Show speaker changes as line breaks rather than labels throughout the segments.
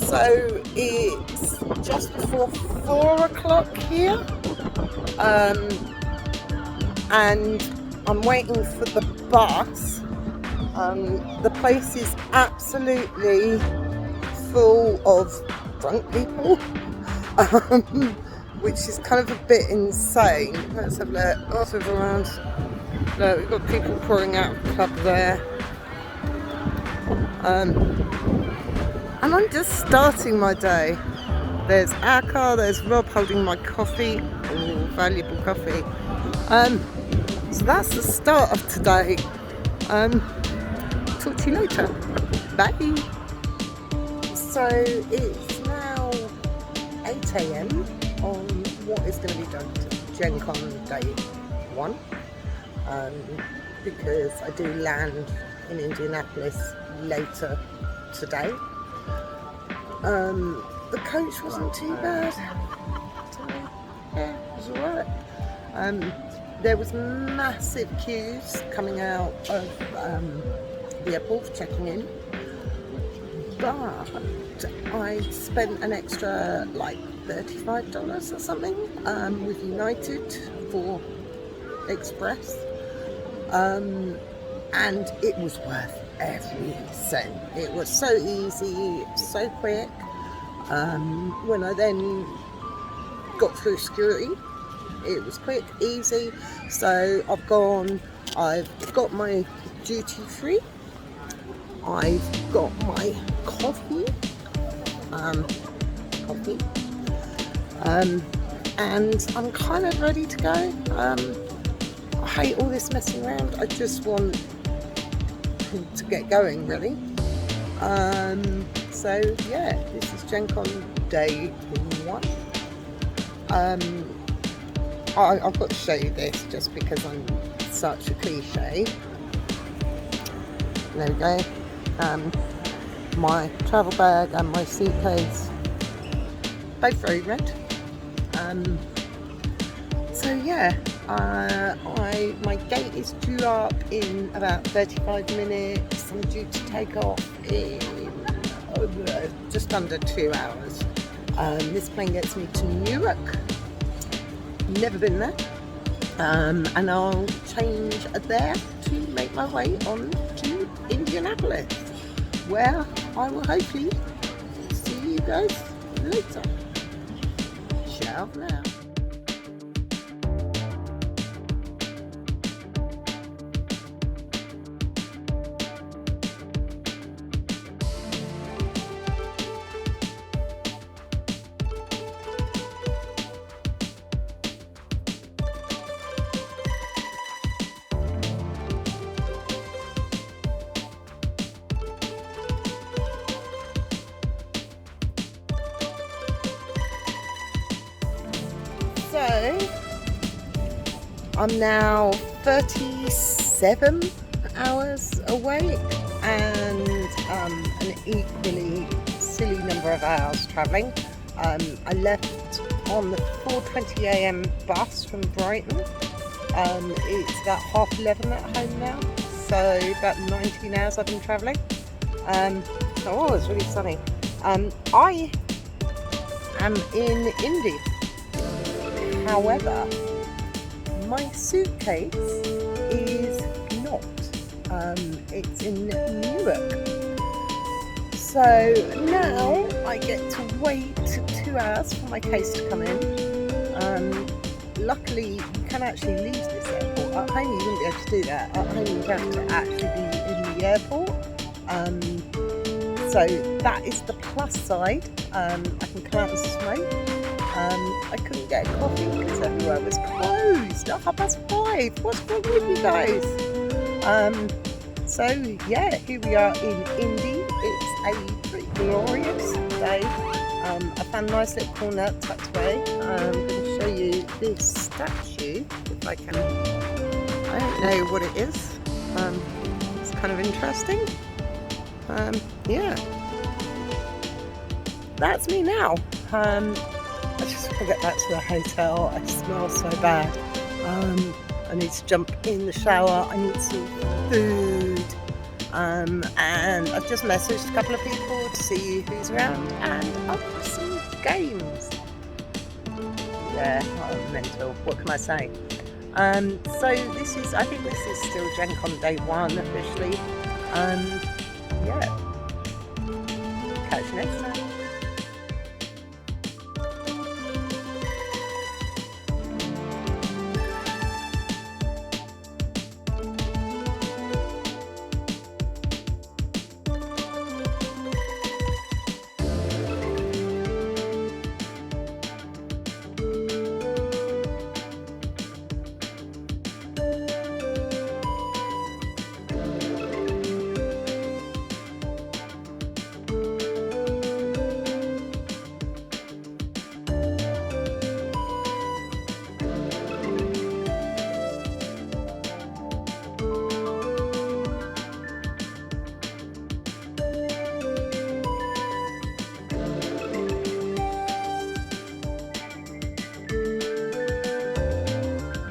So it's just before 4 o'clock here, and I'm waiting for the bus. The place is absolutely full of drunk people, which is kind of a bit insane. Let's have a look. Let's have around. Look, we've got people pouring out of the club there. And I'm just starting my day. There's our car, there's Rob holding my coffee. Ooh, valuable coffee. So that's the start of today. Talk to you later. Bye. So it's now 8 AM on what is going to be done to GenCon Day 1. Because I do land in Indianapolis later today. The coach wasn't too bad. Yeah, it was alright. There was massive queues coming out of the airport checking in, but I spent an extra like $35 or something with United for Express, and it was worth every cent. It was so easy, so quick. When I then got through security, it was quick, easy. So I've got my duty free, I've got my coffee, and I'm kind of ready to go. I hate all this messing around. I just want to get going, really. So yeah, this is GenCon Day 1. I've got to show you this just because I'm such a cliche. There we go. My travel bag and my suitcase, both very red. So yeah, my gate is due up in about 35 minutes. I'm due to take off in just under 2 hours. This plane gets me to Newark. Never been there. And I'll change there to make my way on to Indianapolis, where I will hopefully see you guys later. Ciao for now. So I'm now 37 hours awake and an equally silly number of hours travelling. I left on the 4:20 AM bus from Brighton. It's about 11:30 at home now, so about 19 hours I've been travelling. Oh, it's really sunny. I am in Indy. However, my suitcase is not. It's in Newark. So now I get to wait 2 hours for my case to come in. Luckily, you can actually leave this airport. At home, you wouldn't be able to do that. At home, you have to actually be in the airport. So that is the plus side. I can come out and smoke. I couldn't get a coffee because everywhere was closed at 5:30. What's wrong with you guys? So yeah, here we are in Indy. It's a pretty glorious day. I found a nice little corner tucked away. I'm going to show you this statue if I can. I don't know what it is. It's kind of interesting. Yeah, that's me now. I just want to get back to the hotel. I smell so bad. I need to jump in the shower. I need some food. And I've just messaged a couple of people to see who's around, and I've got some games. Yeah, I'm mental. What can I say? So I think this is still GenCon day 1 officially. Yeah. Catch you next time.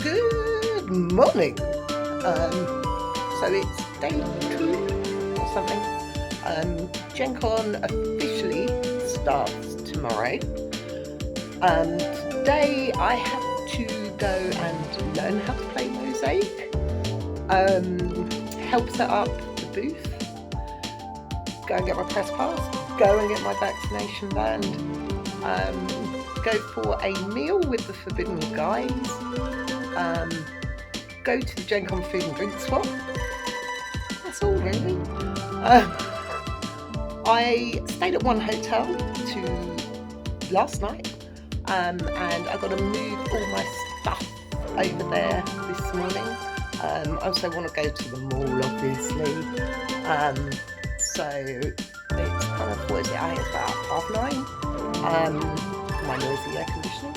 Good morning. So it's day 2 or something. GenCon officially starts tomorrow. Today I have to go and learn how to play Mosaic, help set up the booth, go and get my press pass, go and get my vaccination band, go for a meal with the Forbidden guys, go to the GenCon food and drink swap. That's all really. I stayed at one hotel last night, and I got to move all my stuff over there this morning. I also want to go to the mall, obviously. So it's kind of, what is it? I think it's about 9:30. My noisy air conditioning.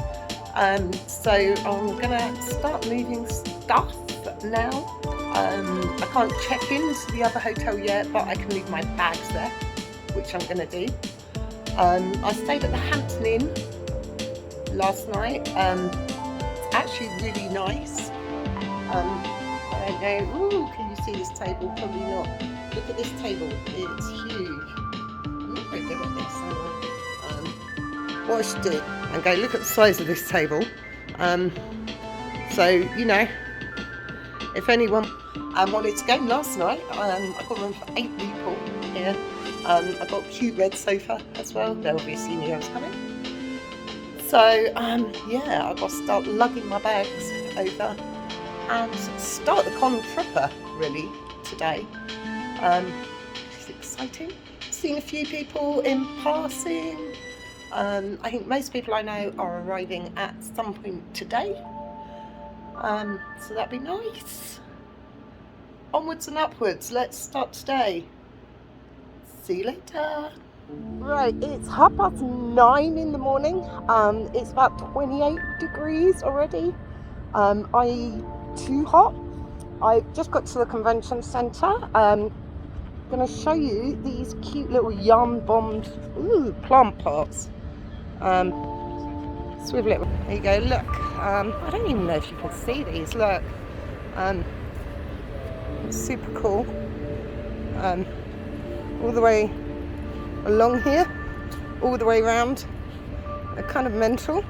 So I'm gonna start moving stuff now. I can't check into the other hotel yet, but I can leave my bags there, which I'm gonna do. I stayed at the Hampton Inn last night. It's actually really nice. I don't know. Ooh, can you see this table? Probably not. Look at this table. It's huge. I'm not very good at this. What I should do and go look at the size of this table. So you know, if anyone wanted to go last night, I got room for 8 people here. I got a cute red sofa as well. They obviously knew I was coming. So yeah, I've got to start lugging my bags over and start the con proper really today. It's exciting. Seen a few people in passing. I think most people I know are arriving at some point today. So that'd be nice. Onwards and upwards. Let's start today. See you later. Right, it's 9:30 in the morning. It's about 28 degrees already. Too hot. I've just got to the convention centre. I'm going to show you these cute little yarn bombed plant pots. Swivel it. There you go. Look. I don't even know if you can see these. Look. It's super cool. All the way along here, all the way around. They're kind of mental.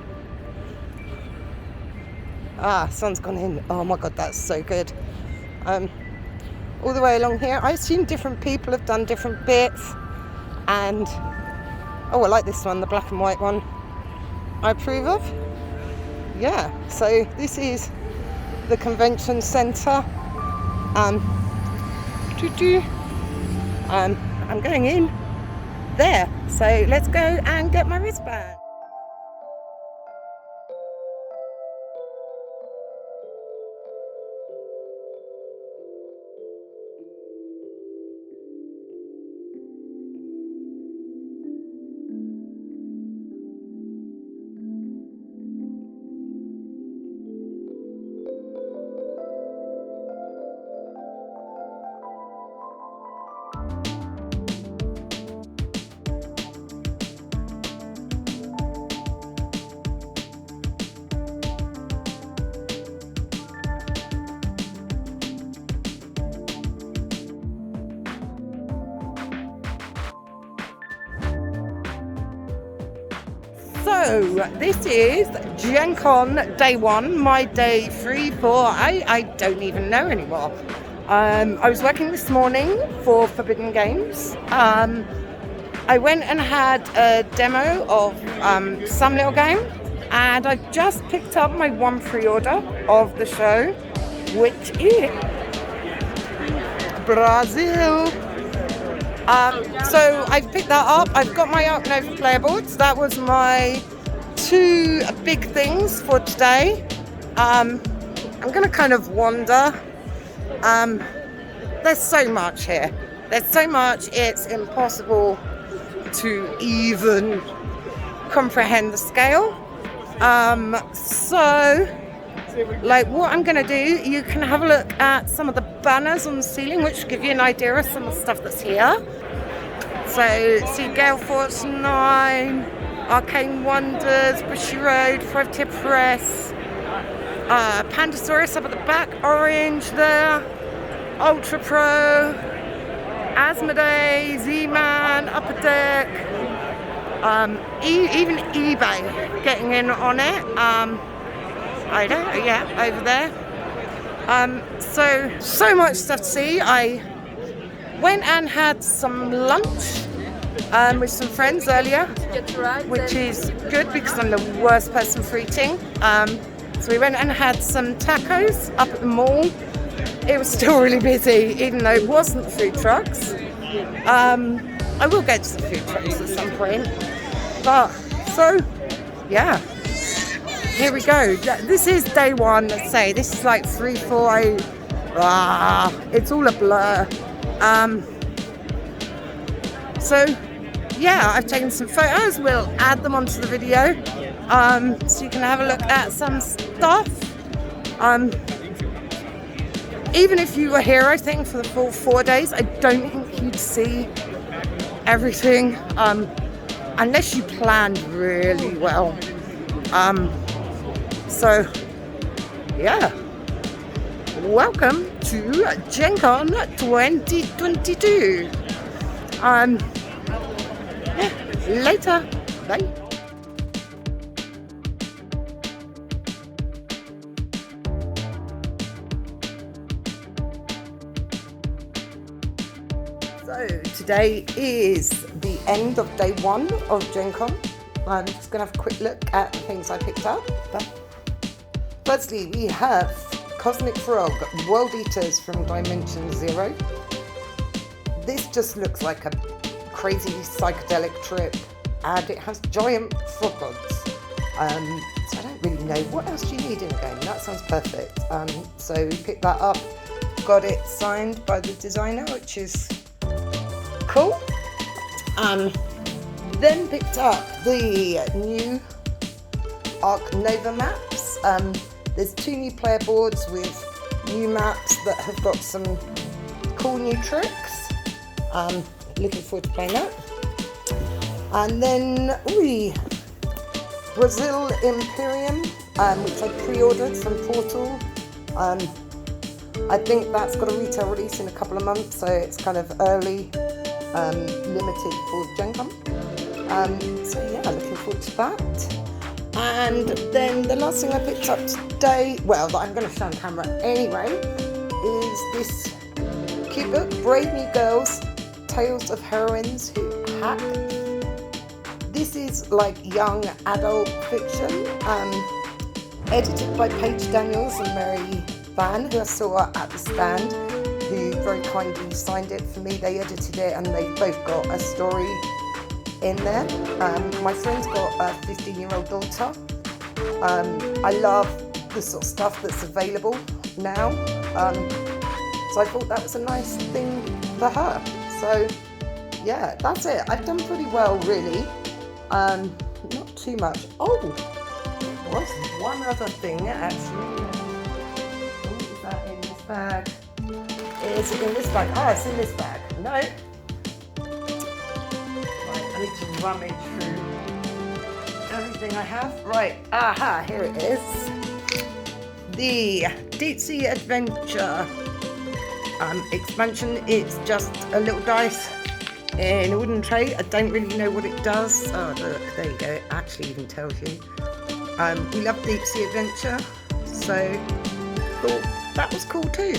Sun's gone in. Oh my god, that's so good. All the way along here. I assume different people have done different bits. And I like this one, the black and white one. I approve of. Yeah, so this is the convention centre. I'm going in there. So let's go and get my wristband. So this is GenCon day 1, my day 3, 4, I don't even know anymore. I was working this morning for Forbidden Games. I went and had a demo of some little game, and I just picked up my one pre-order of the show, which is Brazil. So I picked that up. I've got my Arc Nova player boards. That was my 2 big things for today. I'm going to kind of wander. There's so much here. There's so much, it's impossible to even comprehend the scale. So, like, what I'm going to do, you can have a look at some of the banners on the ceiling, which will give you an idea of some of the stuff that's here. So, see Gale Force 9, Arcane Wonders, Bushy Road, 5-Tier Press, Pandasaurus up at the back, orange there, Ultra Pro, Asmodee, Z-Man, Upper Deck, even eBay getting in on it. I don't know, yeah, over there. So much stuff to see. I went and had some lunch with some friends earlier, which is good because I'm the worst person for eating. So we went and had some tacos up at the mall. It was still really busy, even though it wasn't food trucks. I will get to the food trucks at some point. But, so, yeah. Here we go. This is day 1, let's say. This is like 3, 4, it's all a blur. So, yeah, I've taken some photos. We'll add them onto the video. So you can have a look at some stuff. Even if you were here, I think, for the full 4 days, I don't think you'd see everything, unless you planned really well. So, yeah. Welcome to GenCon 2022. Yeah, later. Bye. So today is the end of day 1 of GenCon. I'm just going to have a quick look at the things I picked up. But firstly, we have Cosmic Frog World Eaters from Dimension Zero. This just looks like a crazy psychedelic trip, and it has giant frog gods. So I don't really know, what else do you need in a game? That sounds perfect. So we picked that up, got it signed by the designer, which is cool. Then picked up the new Arc Nova maps. There's 2 new player boards with new maps that have got some cool new tricks. Looking forward to playing that. And then Brazil Imperium, which I pre-ordered from Portal. I think that's got a retail release in a couple of months, so it's kind of early, limited for GenCon. So yeah, looking forward to that. And then the last thing I picked up today, well, that I'm going to show on camera anyway, is this cute book, Brave New Girls, Tales of Heroines Who Hack. This is like young adult fiction, edited by Paige Daniels and Mary Van, who I saw at the stand, who very kindly signed it for me. They edited it and they both got a story in there. My friend's got a 15-year-old daughter. I love the sort of stuff that's available now. So I thought that was a nice thing for her. So yeah, that's it. I've done pretty well, really. Not too much. Oh, there was one other thing actually. Oh, is that in this bag? Is it in this bag? Oh, it's in this bag. No. Right, I need to rummage through everything I have. Right, aha, here it is. The Deep Sea Adventure expansion. It's just a little dice in a wooden tray. I don't really know what it does. Oh look, there you go, it actually even tells you. We love deep sea adventure, so thought that was cool too.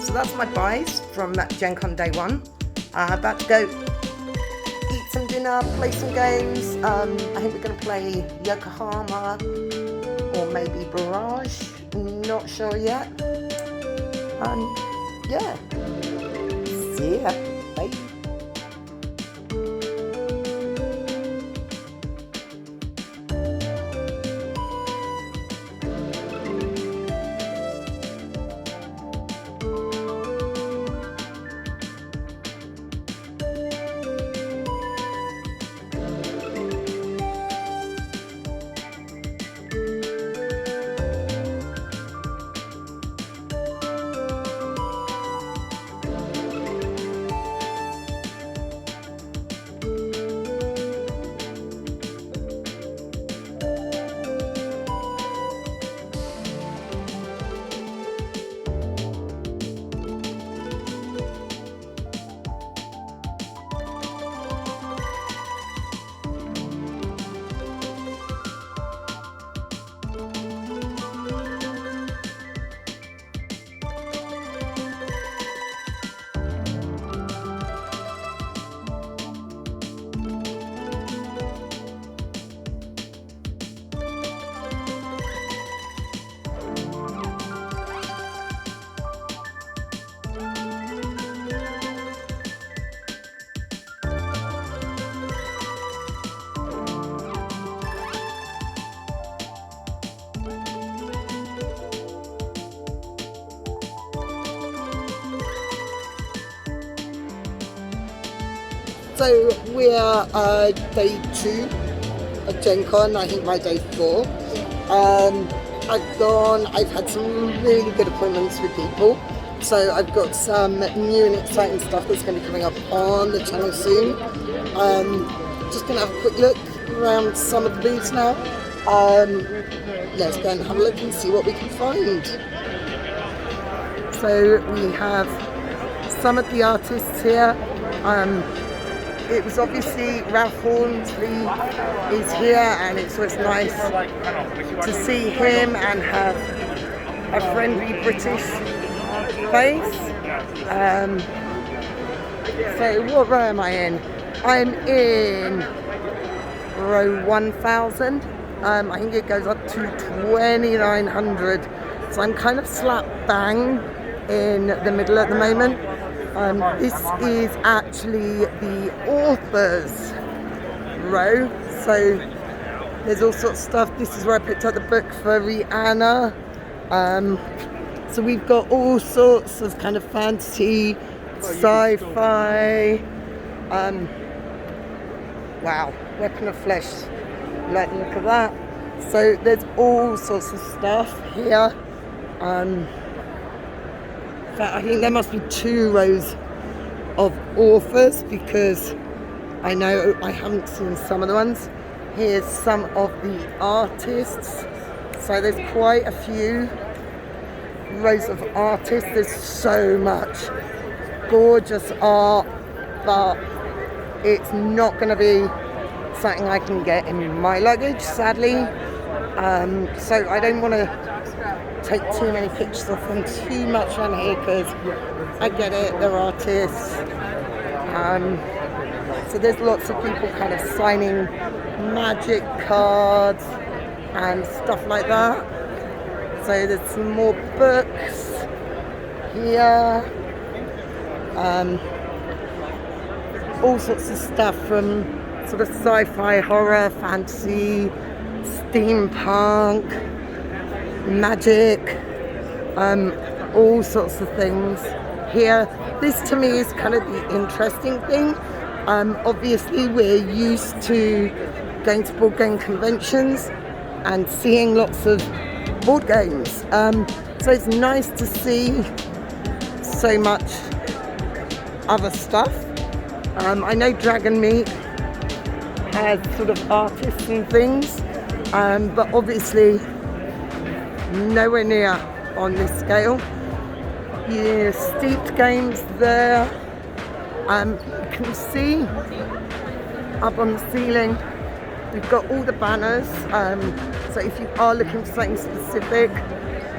So that's my buys from that GenCon day one. About to go eat some dinner, play some games. I think we're going to play Yokohama or maybe Barrage, not sure yet. Yeah, see ya, bye. So we are day 2 of GenCon, I think my day 4. I've had some really good appointments with people. So I've got some new and exciting stuff that's going to be coming up on the channel soon. Just going to have a quick look around some of the booths now. Let's go and have a look and see what we can find. So we have some of the artists here. It was obviously Ralph Hornsley is here, and it's always nice to see him and have a friendly British face. So what row am I in? I'm in row 1000. I think it goes up to 2900. So I'm kind of slap bang in the middle at the moment. This is actually the author's row, so there's all sorts of stuff. This is where I picked up the book for Rihanna. So we've got all sorts of kind of fantasy, sci-fi. Wow, Weapon of Flesh, like look at that. So there's all sorts of stuff here. I think there must be 2 rows of authors, because I know I haven't seen some of the ones. Here's some of the artists. So there's quite a few rows of artists. There's so much gorgeous art, but it's not going to be something I can get in my luggage, sadly. So I don't want to take too many pictures of them too much on here, because I get it, they're artists. So there's lots of people kind of signing magic cards and stuff like that. So there's some more books here. All sorts of stuff from sort of sci-fi, horror, fantasy, steampunk, magic, all sorts of things here. This to me is kind of the interesting thing. Obviously we're used to going to board game conventions and seeing lots of board games. So it's nice to see so much other stuff. I know Dragon Meat has sort of artists and things, but obviously nowhere near on this scale. Yeah, Steeped Games there. You can see up on the ceiling, we've got all the banners. So if you are looking for something specific,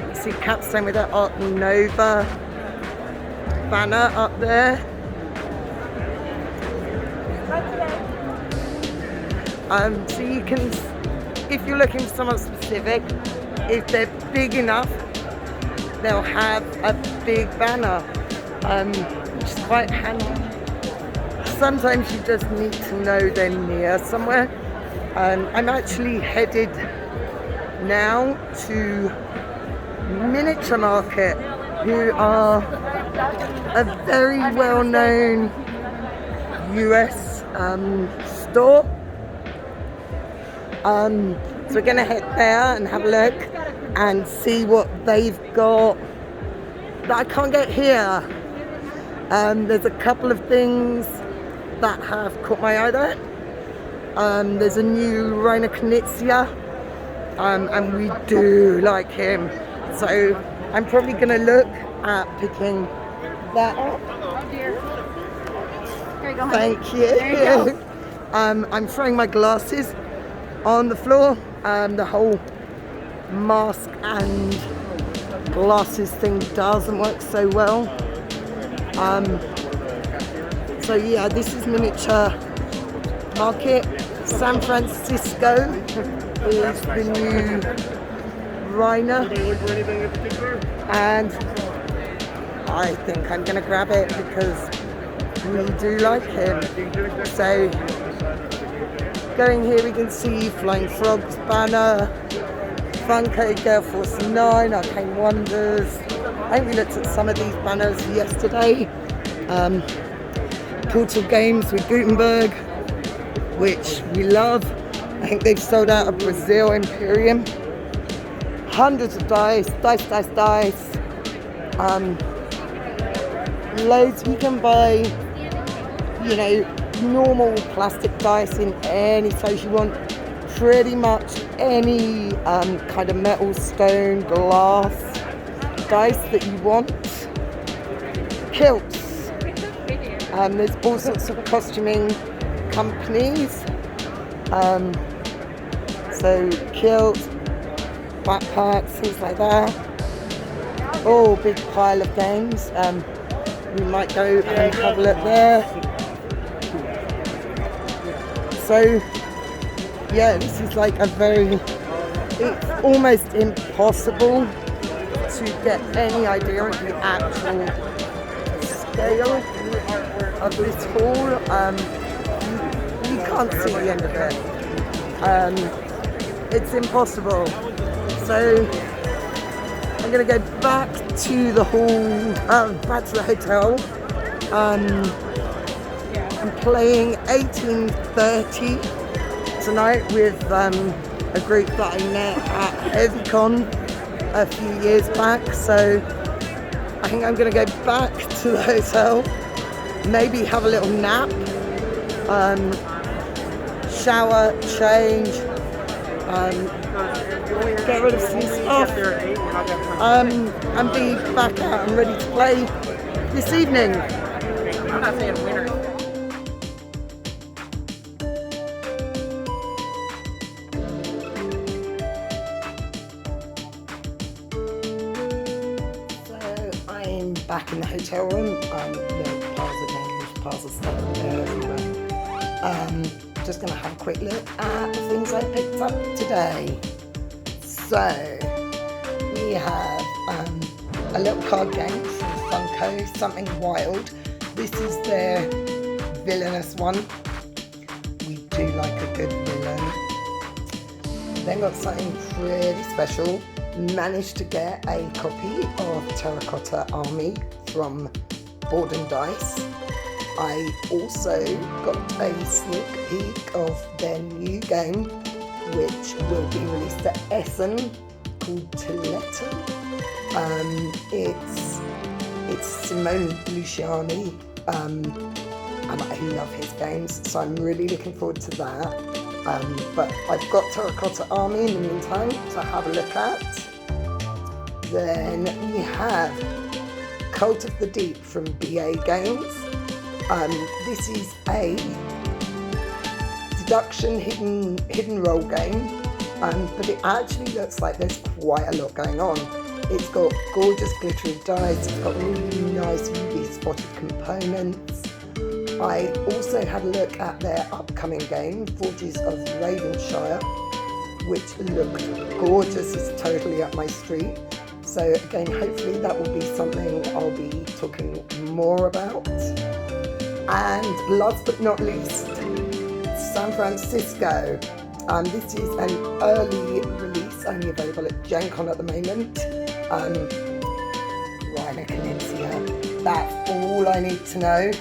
you see Capstone with their Art Nova banner up there. So you can, if you're looking for someone specific, if they're big enough, they'll have a big banner, which is quite handy. Sometimes you just need to know they're near somewhere. I'm actually headed now to Miniature Market, who are a very well-known US store. So we're going to head there and have a look and see what they've got that I can't get here. There's a couple of things that have caught my eye there. There's a new Rainer Knizia, and we do like him. So I'm probably going to look at picking that up. Thank you. There you go. I'm throwing my glasses on the floor. The whole mask and glasses thing doesn't work so well. So yeah, this is Miniature Market. San Francisco is the new Rainer, and I think I'm going to grab it because we do like him. So going here we can see Flying Frogs banner, Funko Gale Force 9, Arcane Wonders. I think we looked at some of these banners yesterday. Portal Games with Gutenberg, which we love. I think they've sold out of Brazil Imperium. Hundreds of dice. Loads. You can buy, you know, normal plastic dice in any size you want. Pretty much any kind of metal, stone, glass dice that you want. Kilts. There's all sorts of costuming companies. So kilts, backpacks, things like that. Oh, big pile of games. We might go and have a look there. So yeah, this is like a very, it's almost impossible to get any idea of the actual scale of this hall. You can't see the end of it. It's impossible. So I'm going to go back to the hall, back to the hotel. I'm playing 1830 tonight with a group that I met at HeavyCon a few years back. So I think I'm going to go back to the hotel, maybe have a little nap, shower, change, get rid of some stuff, and be back out and ready to play this evening. I'm not saying winner. So I'm back in the hotel room. Piles of games, piles of stuff everywhere. Just going to have a quick look at the things I picked up today. So we have a little card game from Funko, Something Wild. This is their villainous one. We do like a good villain. Then got something pretty special. Managed to get a copy of Terracotta Army from Board and Dice. I also got a sneak peek of their new game, which will be released at Essen, called Tiletto. It's Simone Luciani, and I love his games, so I'm really looking forward to that. But I've got Terracotta Army in the meantime to have a look at. Then we have Cult of the Deep from BA Games.
This is a deduction hidden roll game, but it actually looks like there's quite a lot going on. It's got gorgeous glittery dice, it's got really nice UV spotted components. I also had a look at their upcoming game, Forges of Ravenshire, which looked gorgeous. It's totally up my street. So again, hopefully that will be something I'll be talking more about. And last but not least, San Francisco. This is an early release, only available at GenCon at the moment. Rhino Calypsia. That's all I need to know.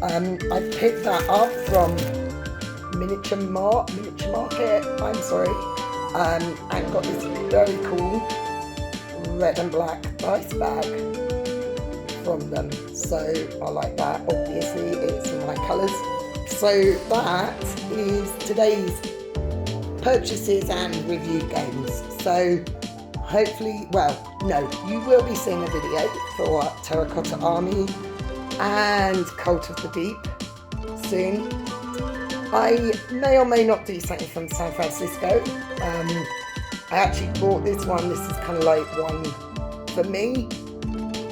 I picked that up from Miniature Market, and got this very cool red and black dice bag from them. So I like that. Obviously, it's my colours. So that is today's purchases and review games. So hopefully, you will be seeing a video for Terracotta Army and Cult of the Deep soon. I may or may not do something from San Francisco. I actually bought this one. This is kind of like one for me,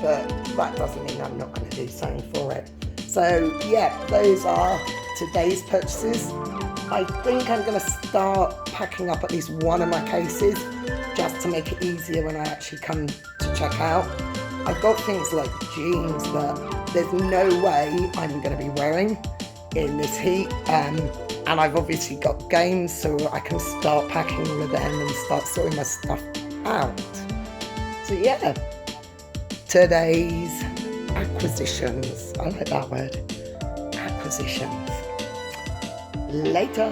but that doesn't mean I'm not going to do something for it. So yeah, those are today's purchases. I think I'm going to start packing up at least one of my cases just to make it easier when I actually come to check out. I've got things like jeans that there's no way I'm going to be wearing in this heat, and I've obviously got games, so I can start packing with them and start sorting my stuff out. So yeah, today's acquisitions. I like that word, acquisitions. Later.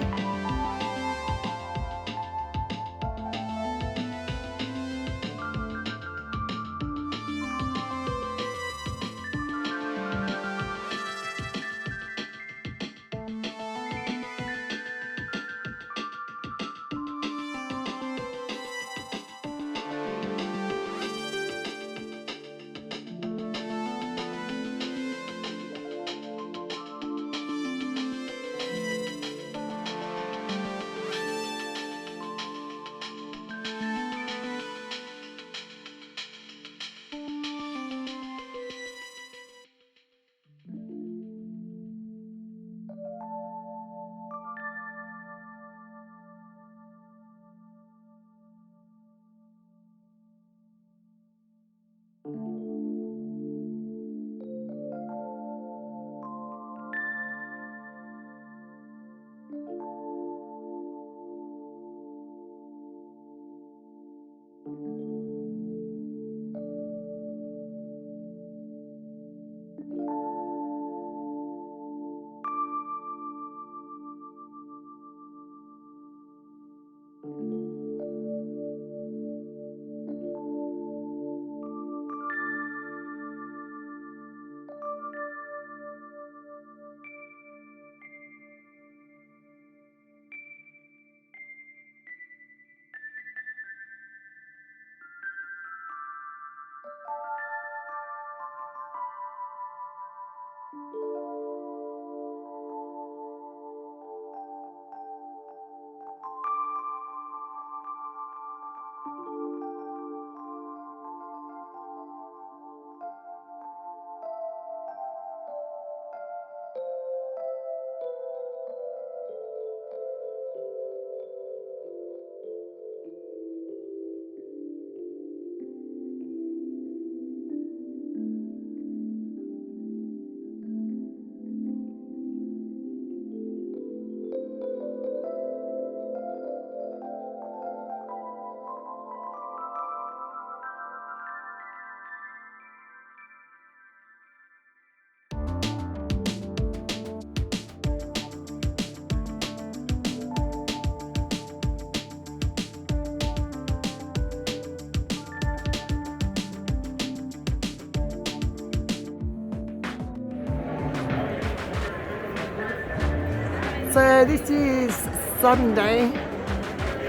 So this is Sunday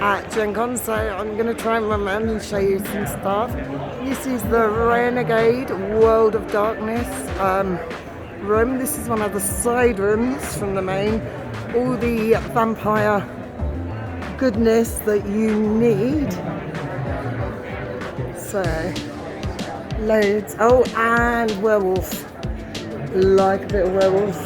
at GenCon, so I'm going to try and run around and show you some stuff. This is the Renegade World of Darkness. room. This is one of the side rooms from the main. All the vampire goodness that you need. So, loads. Oh, and werewolf. Like a bit of werewolf.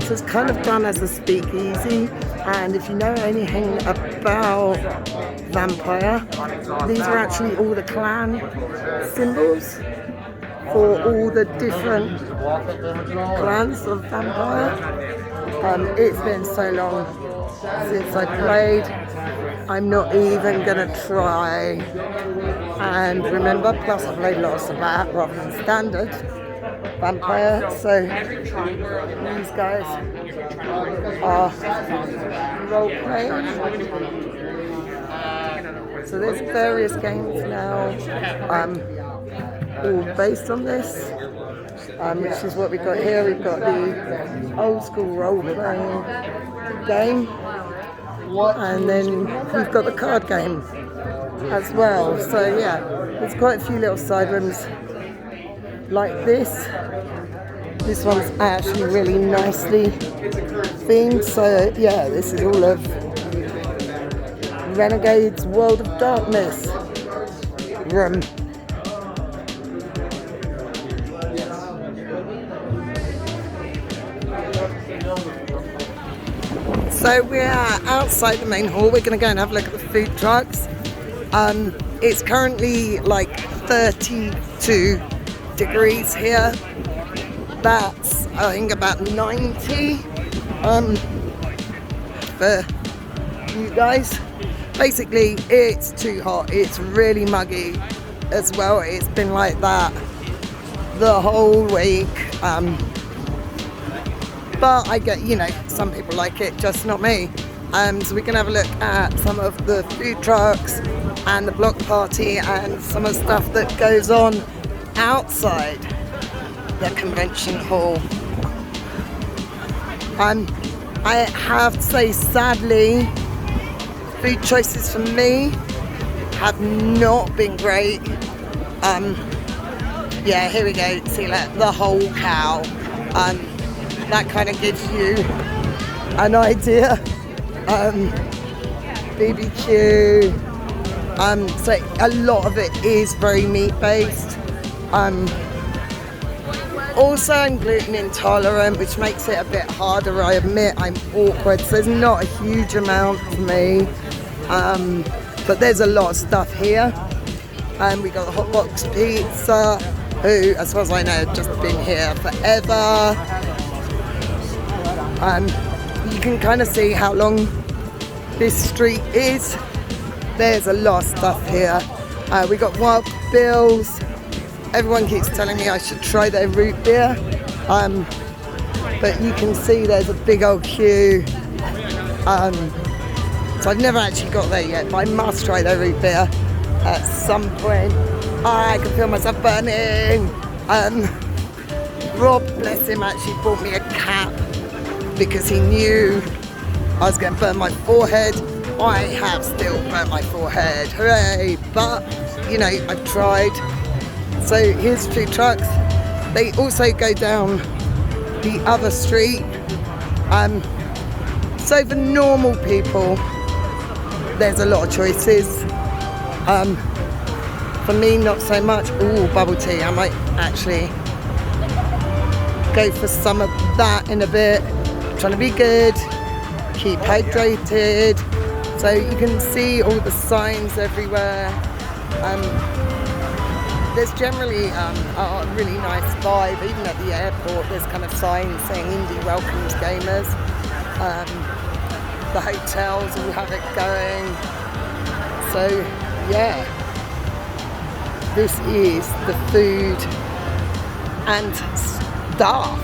So it's kind of done as a speakeasy. And if you know anything about vampire, these are actually all the clan symbols for all the different clans of vampire. It's been so long since I played. I'm not even gonna try and remember. Plus I played a lot of Sabbat rather than standard vampire, so these guys are role playing. So there's various games now, all based on this, which is what we've got here. We've got the old school role playing game, and then we've got the card game as well. So yeah, there's quite a few little side rooms like this. This one's actually really nicely themed. So yeah, this is all of Renegade's World of Darkness room. So we're outside the main hall. We're going to go and have a look at the food trucks. It's currently like 32 degrees here. That's I think about 90 for you guys. Basically it's too hot. It's really muggy as well. It's been like that the whole week. But I get, you know, some people like it, just not me. So we can have a look at some of the food trucks and the block party and some of the stuff that goes on outside the convention hall. I have to say, sadly, food choices for me have not been great. Yeah, here we go. See, like the whole cow. That kind of gives you an idea. BBQ. So a lot of it is very meat based. Also, I'm gluten intolerant, which makes it a bit harder. I admit I'm awkward, so there's not a huge amount for me. But there's a lot of stuff here. We got the hot box pizza, who, as far as I know, have just been here forever. You can kind of see how long this street is. There's a lot of stuff here. We got Wild Bill's. Everyone keeps telling me I should try their root beer, but you can see there's a big old queue. So I've never actually got there yet, but I must try their root beer at some point. I can feel myself burning. Rob, bless him, actually bought me a cap because he knew I was going to burn my forehead. I have still burnt my forehead, hooray! But, you know, I've tried. So here's food trucks. They also go down the other street. So for normal people, there's a lot of choices. For me, not so much. Ooh, bubble tea. I might actually go for some of that in a bit. Trying to be good, keep hydrated. So you can see all the signs everywhere. There's generally a really nice vibe. Even at the airport, there's kind of signs saying Indie welcomes gamers. The hotels all have it going. So yeah, this is the food and stuff.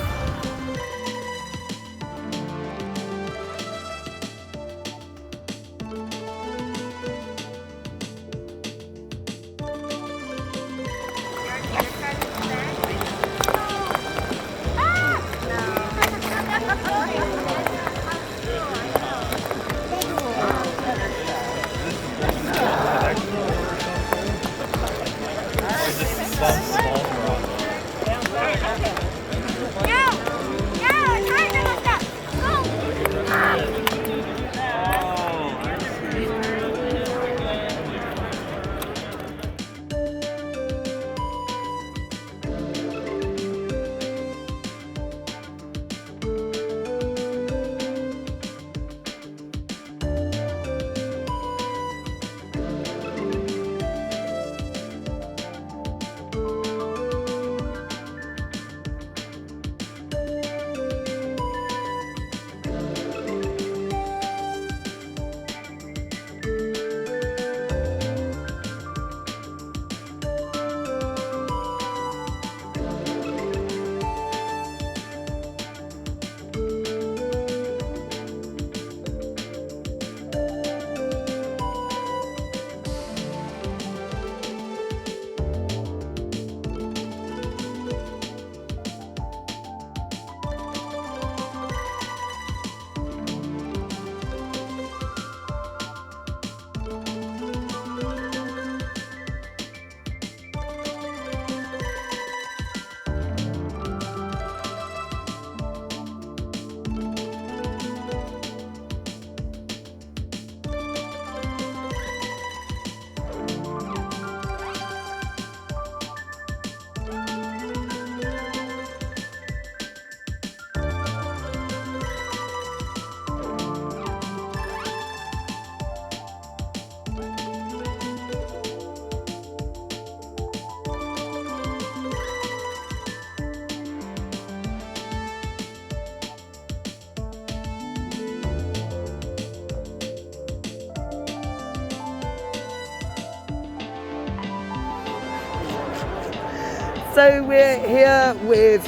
So we're here with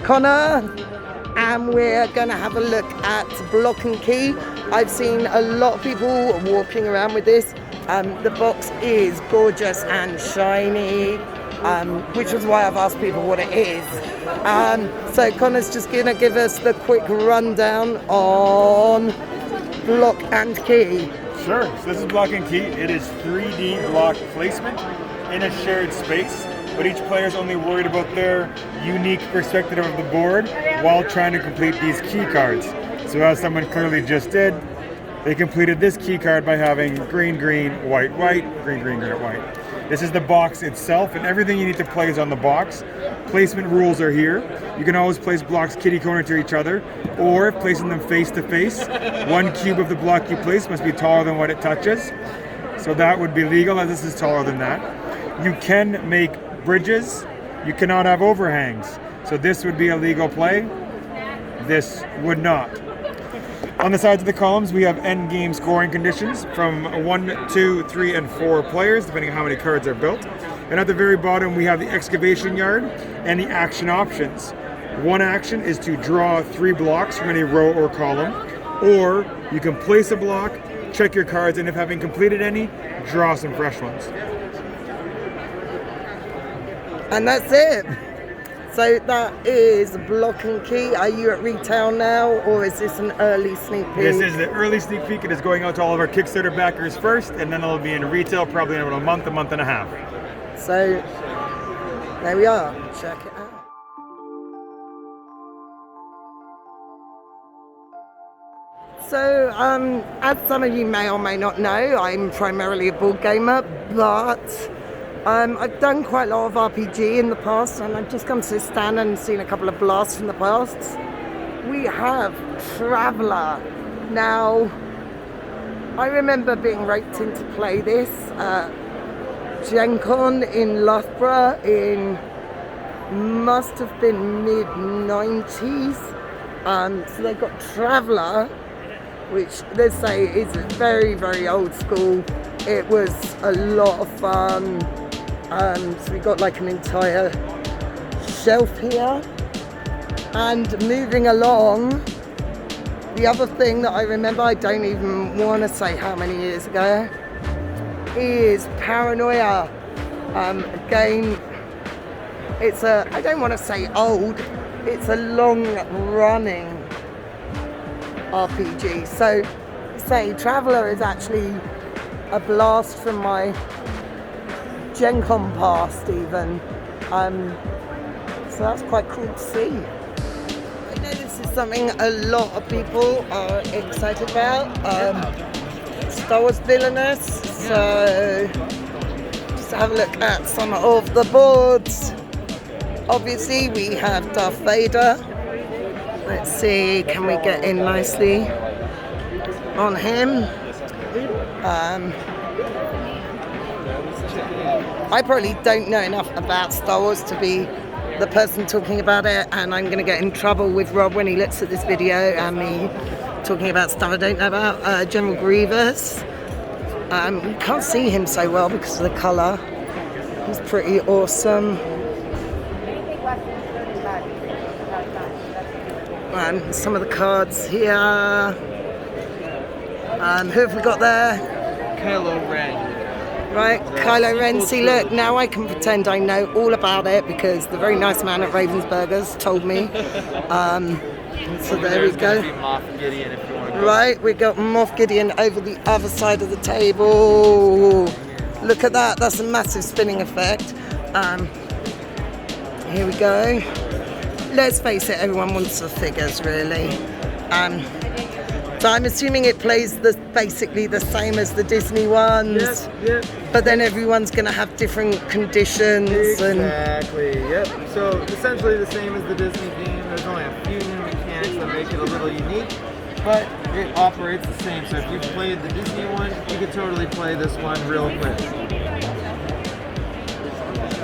Connor and we're going to have a look at Block and Key. I've seen a lot of people walking around with this. The box is gorgeous and shiny, which is why I've asked people what it is. So Connor's just going to give us the quick rundown on Block and Key.
Sure. So this is Block and Key. It is 3D block placement in a shared space, but each player is only worried about their unique perspective of the board while trying to complete these key cards. So as someone clearly just did, they completed this key card by having green, green, white, white, green, green, green, white. This is the box itself, and everything you need to play is on the box. Placement rules are here. You can always place blocks kitty corner to each other, or placing them face to face. One cube of the block you place must be taller than what it touches. So that would be legal, as this is taller than that. You can make bridges. You cannot have overhangs. So this would be a legal play. This would not. On the sides of the columns, we have end game scoring conditions from 1, 2, 3, and 4 players, depending on how many cards are built. And at the very bottom, we have the excavation yard and the action options. One action is to draw 3 blocks from any row or column, or you can place a block, check your cards, and if having completed any, draw some fresh ones.
And that's it. So that is Block and Key. Are you at retail now, or is this an early sneak peek?
This is the early sneak peek. It is going out to all of our Kickstarter backers first, and then it'll be in retail probably in about a month and a half.
So there we are. Check it out. So as some of you may or may not know, I'm primarily a board gamer, but I've done quite a lot of RPG in the past, and I've just come to this stand and seen a couple of blasts from the past. We have Traveller. Now, I remember being roped in to play this at GenCon in Loughborough in must have been mid-90s. So they got Traveller, which they say is very, very old school. It was a lot of fun. So we got like an entire shelf here. And moving along, the other thing that I remember, I don't even want to say how many years ago, is Paranoia. Again, it's I don't want to say old, it's a long running RPG. So say Traveller is actually a blast from my GenCon past even. So that's quite cool to see. I know this is something a lot of people are excited about. Star Wars Villainous. So just have a look at some of the boards. Obviously we have Darth Vader. Let's see, can we get in nicely on him? I probably don't know enough about Star Wars to be the person talking about it, and I'm going to get in trouble with Rob when he looks at this video and me talking about stuff I don't know about. General Grievous. You can't see him so well because of the colour. He's pretty awesome. Some of the cards here. Who have we got there?
Kylo Ren.
Right, Kylo Ren. See, look, now I can pretend I know all about it because the very nice man at Ravensburgers told me. So there we go.
Moff Gideon if you want to.
Right, we got Moff Gideon over the other side of the table. Look at that, that's a massive spinning effect. Here we go. Let's face it, everyone wants the figures, really. So I'm assuming it plays basically the same as the Disney ones.
Yep.
But then everyone's going to have different conditions.
Exactly, yep. So essentially the same as the Disney game. There's only a few new mechanics that make it a little unique, but it operates the same. So if you've played the Disney one, you could totally play this one real quick.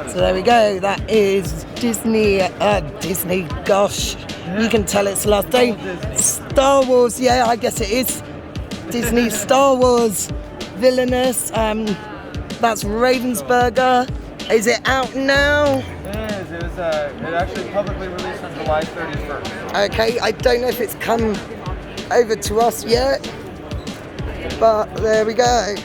So there we go. That is Disney, gosh. You can tell it's last day. Star Wars, yeah, I guess it is. Disney Star Wars Villainous. That's Ravensburger. Is it out now?
Yes, it was it actually publicly released on July 31st.
Okay, I don't know if it's come over to us yet, but there we go.